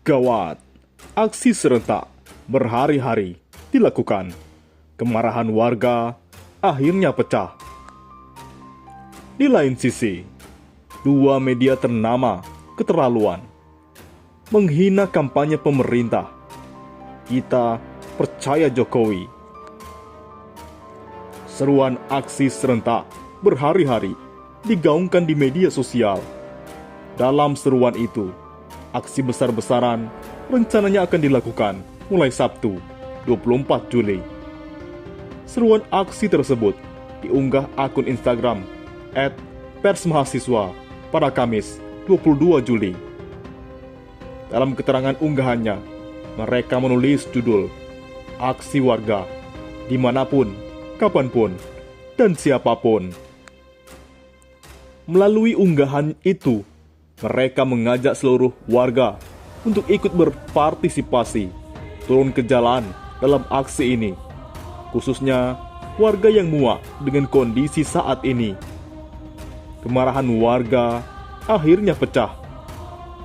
Gawat, aksi serentak berhari-hari dilakukan. Kemarahan warga akhirnya pecah. Di lain sisi, dua media ternama keterlaluan menghina kampanye pemerintah. Kita percaya Jokowi. Seruan aksi serentak berhari-hari digaungkan di media sosial. Dalam seruan itu, aksi besar-besaran rencananya akan dilakukan mulai Sabtu, 24 Juli. Seruan aksi tersebut diunggah akun Instagram @persmahasiswa pada Kamis, 22 Juli. Dalam keterangan unggahannya, mereka menulis judul "Aksi Warga Dimanapun, Kapanpun, dan Siapapun". Melalui unggahan itu, mereka mengajak seluruh warga untuk ikut berpartisipasi, turun ke jalan dalam aksi ini, khususnya warga yang muak dengan kondisi saat ini. Kemarahan warga akhirnya pecah.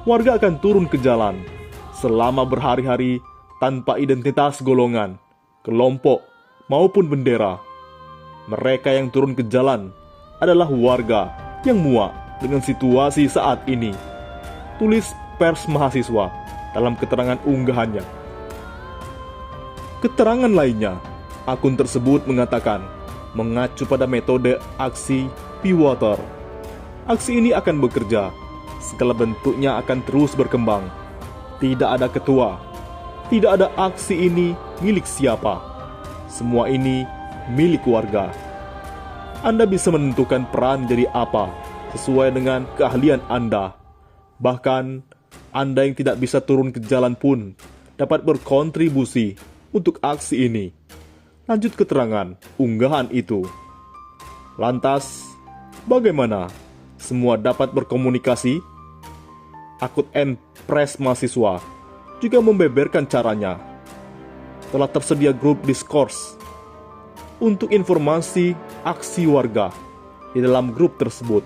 Warga akan turun ke jalan selama berhari-hari tanpa identitas golongan, kelompok, maupun bendera. Mereka yang turun ke jalan adalah warga yang muak dengan situasi saat ini, tulis Pers Mahasiswa dalam keterangan unggahannya. Keterangan lainnya, akun tersebut mengatakan mengacu pada metode aksi Be Water. Aksi ini akan bekerja, segala bentuknya akan terus berkembang. Tidak ada ketua, tidak ada aksi ini milik siapa. Semua ini milik warga. Anda bisa menentukan peran jadi apa sesuai dengan keahlian Anda. Bahkan, Anda yang tidak bisa turun ke jalan pun dapat berkontribusi untuk aksi ini. Lanjut keterangan unggahan itu. Lantas, bagaimana semua dapat berkomunikasi? Akun Pres Mahasiswa juga membeberkan caranya. Telah tersedia grup Discourse untuk informasi aksi warga. Di dalam grup tersebut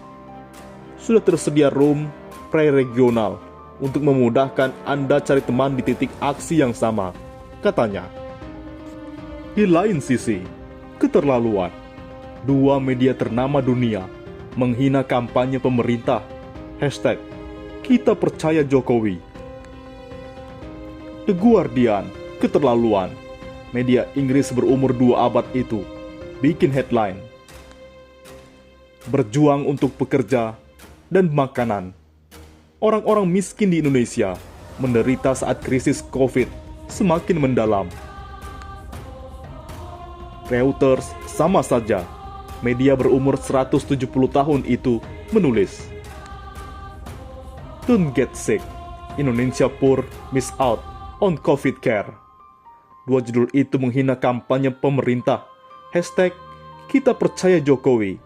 sudah tersedia room pre-regional untuk memudahkan Anda cari teman di titik aksi yang sama, katanya. Di lain sisi, keterlaluan. Dua media ternama dunia menghina kampanye pemerintah. #Kita percaya Jokowi. The Guardian, keterlaluan. Media Inggris berumur 2 abad itu bikin headline. Berjuang untuk pekerja dan makanan. Orang-orang miskin di Indonesia menderita saat krisis COVID semakin mendalam. Reuters sama saja. Media berumur 170 tahun itu menulis, "Don't get sick. Indonesia poor miss out on COVID care." Dua judul itu menghina kampanye pemerintah. #Kita percaya Jokowi.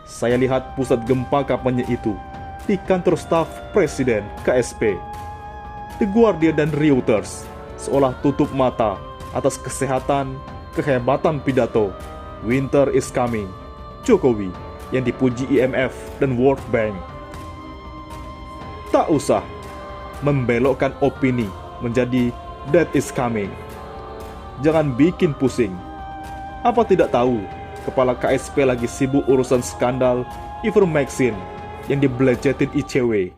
Saya lihat pusat gempa kampanye itu di kantor staf Presiden KSP. The Guardian dan Reuters seolah tutup mata atas kesehatan, kehebatan pidato "Winter is coming" Jokowi yang dipuji IMF dan World Bank. Tak usah membelokkan opini menjadi "that is coming". Jangan bikin pusing. Apa tidak tahu Kepala KSP lagi sibuk urusan skandal ivermectin yang dibelejetin ICW.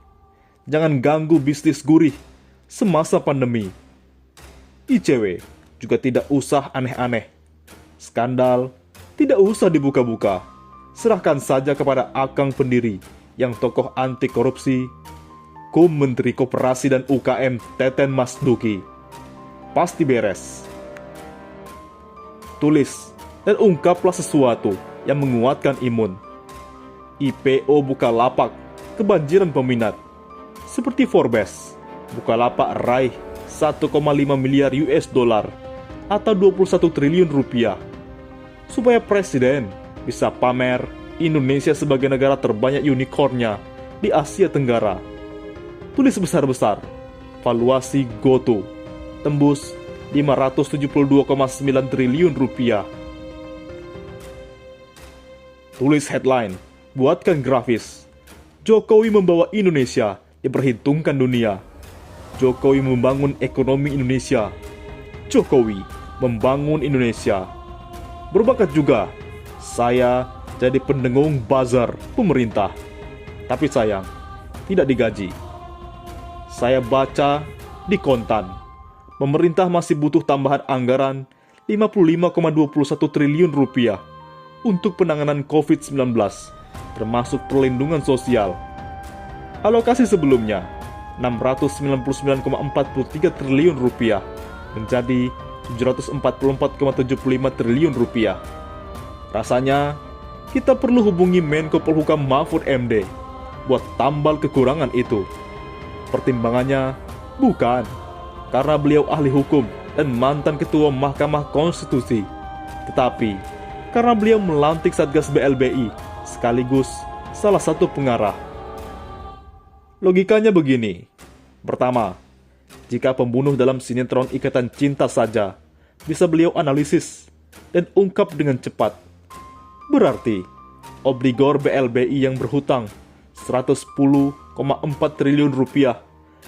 Jangan ganggu bisnis gurih semasa pandemi. ICW juga tidak usah aneh-aneh. Skandal tidak usah dibuka-buka. Serahkan saja kepada akang pendiri yang tokoh anti korupsi, Menteri Koperasi dan UKM Teten Mas Duki. Pasti beres. Tulis dan ungkaplah sesuatu yang menguatkan imun. IPO Bukalapak kebanjiran peminat. Seperti Forbes, Bukalapak raih 1,5 miliar US dollar atau 21 triliun rupiah. Supaya Presiden bisa pamer Indonesia sebagai negara terbanyak unicornnya di Asia Tenggara. Tulis besar-besar, valuasi GoTo tembus 572,9 triliun rupiah. Tulis headline, buatkan grafis. Jokowi membawa Indonesia diperhitungkan dunia. Jokowi membangun ekonomi Indonesia. Jokowi membangun Indonesia. Berbakat juga, saya jadi pendengung bazar pemerintah. Tapi sayang, tidak digaji. Saya baca di Kontan, pemerintah masih butuh tambahan anggaran 55,21 triliun rupiah untuk penanganan COVID-19, termasuk perlindungan sosial. Alokasi sebelumnya 699,43 triliun rupiah menjadi 744,75 triliun rupiah. Rasanya kita perlu hubungi Menko Polhukam Mahfud MD buat tambal kekurangan itu. Pertimbangannya bukan karena beliau ahli hukum dan mantan ketua Mahkamah Konstitusi, tetapi karena beliau melantik Satgas BLBI sekaligus salah satu pengarah. Logikanya begini. Pertama, jika pembunuh dalam sinetron Ikatan Cinta saja bisa beliau analisis dan ungkap dengan cepat, berarti obligor BLBI yang berhutang 110,4 triliun rupiah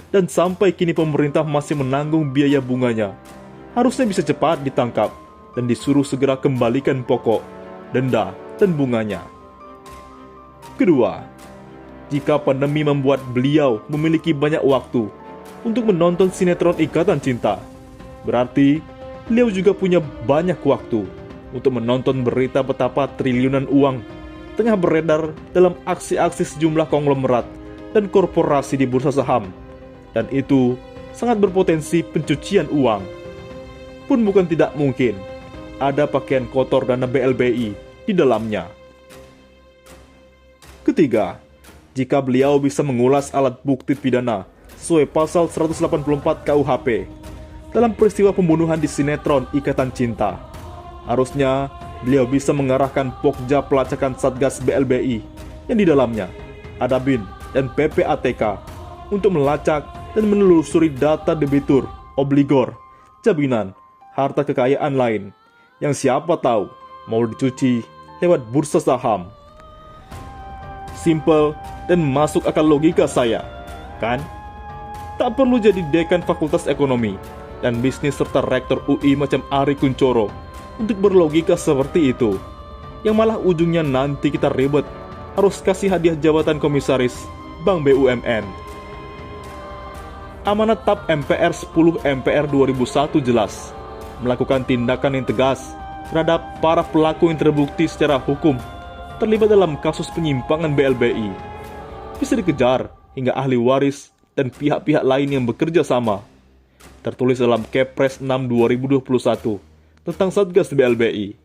dan sampai kini pemerintah masih menanggung biaya bunganya, harusnya bisa cepat ditangkap dan disuruh segera kembalikan pokok, denda, dan bunganya. Kedua, jika pandemi membuat beliau memiliki banyak waktu untuk menonton sinetron Ikatan Cinta, berarti beliau juga punya banyak waktu untuk menonton berita betapa triliunan uang tengah beredar dalam aksi-aksi sejumlah konglomerat dan korporasi di bursa saham, dan itu sangat berpotensi pencucian uang. Pun bukan tidak mungkin ada pakaian kotor dana BLBI di dalamnya. Ketiga, jika beliau bisa mengulas alat bukti pidana sesuai pasal 184 KUHP dalam peristiwa pembunuhan di sinetron Ikatan Cinta, harusnya beliau bisa mengarahkan Pokja pelacakan Satgas BLBI yang di dalamnya ada BIN dan PPATK untuk melacak dan menelusuri data debitur, obligor, jaminan, harta kekayaan lain yang siapa tahu mau dicuci lewat bursa saham. Simple dan masuk akal logika saya, kan? Tak perlu jadi dekan Fakultas Ekonomi dan Bisnis serta rektor UI macam Ari Kunchoro untuk berlogika seperti itu, yang malah ujungnya nanti kita ribet harus kasih hadiah jabatan komisaris Bank BUMN. Amanat TAP MPR 10 MPR 2001 jelas melakukan tindakan yang tegas terhadap para pelaku yang terbukti secara hukum terlibat dalam kasus penyimpangan BLBI. Bisa dikejar hingga ahli waris dan pihak-pihak lain yang bekerja sama. Tertulis dalam Kepres 6 2021 tentang Satgas BLBI.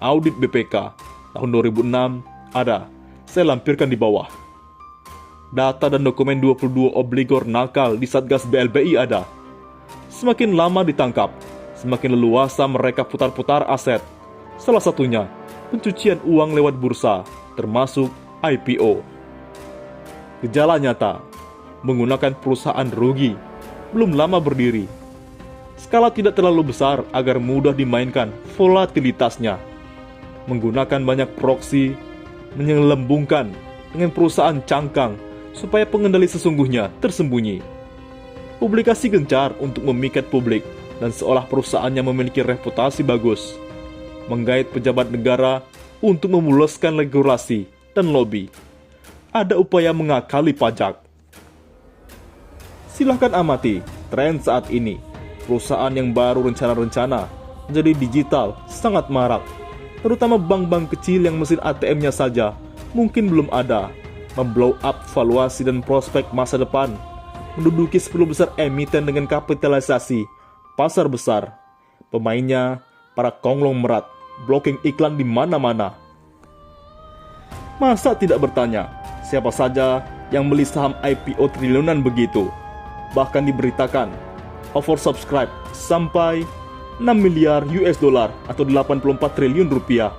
Audit BPK tahun 2006 ada, saya lampirkan di bawah. Data dan dokumen 22 obligor nakal di Satgas BLBI ada. Semakin lama ditangkap, semakin leluasa mereka putar-putar aset. Salah satunya, pencucian uang lewat bursa, termasuk IPO. Gejala nyata, menggunakan perusahaan rugi, belum lama berdiri. Skala tidak terlalu besar agar mudah dimainkan volatilitasnya. Menggunakan banyak proksi, menyelembungkan dengan perusahaan cangkang supaya pengendali sesungguhnya tersembunyi. Publikasi gencar untuk memikat publik dan seolah perusahaannya memiliki reputasi bagus. Menggait pejabat negara untuk memuluskan regulasi dan lobi. Ada upaya mengakali pajak. Silahkan amati tren saat ini. Perusahaan yang baru rencana-rencana menjadi digital sangat marak. Terutama bank-bank kecil yang mesin ATM-nya saja mungkin belum ada. Memblow up valuasi dan prospek masa depan. Menduduki 10 besar emiten dengan kapitalisasi pasar besar. Pemainnya para konglomerat, blocking iklan di mana-mana. Masa tidak bertanya, siapa saja yang beli saham IPO triliunan begitu? Bahkan diberitakan, oversubscribe sampai 6 miliar US dollar atau 84 triliun rupiah.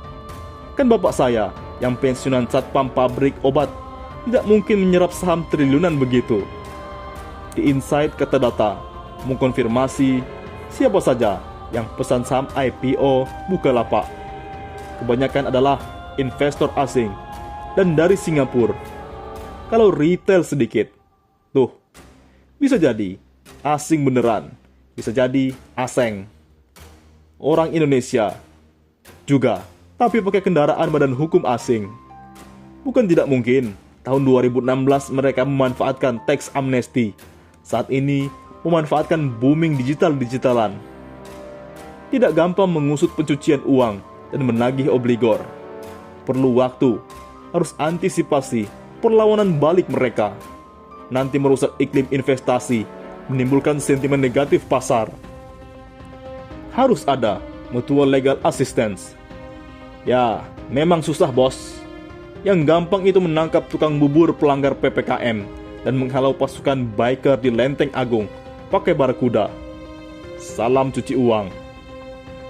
Kan bapak saya yang pensiunan satpam pabrik obat tidak mungkin menyerap saham triliunan begitu. Di Insight Kata Data mengkonfirmasi siapa saja yang pesan saham IPO Bukalapak. Kebanyakan adalah investor asing dan dari Singapura. Kalau retail sedikit, tuh, Bisa jadi asing beneran, bisa jadi aseng. Orang Indonesia juga, tapi pakai kendaraan badan hukum asing. Bukan tidak mungkin, tahun 2016 mereka memanfaatkan teks amnesti. Saat ini memanfaatkan booming digital-digitalan. Tidak gampang mengusut pencucian uang dan menagih obligor. Perlu waktu, harus antisipasi perlawanan balik mereka. Nanti merusak iklim investasi, menimbulkan sentimen negatif pasar. Harus ada mutual legal assistance. Ya, memang susah bos. Yang gampang itu menangkap tukang bubur pelanggar PPKM dan menghalau pasukan biker di Lenteng Agung pakai barakuda. Salam cuci uang.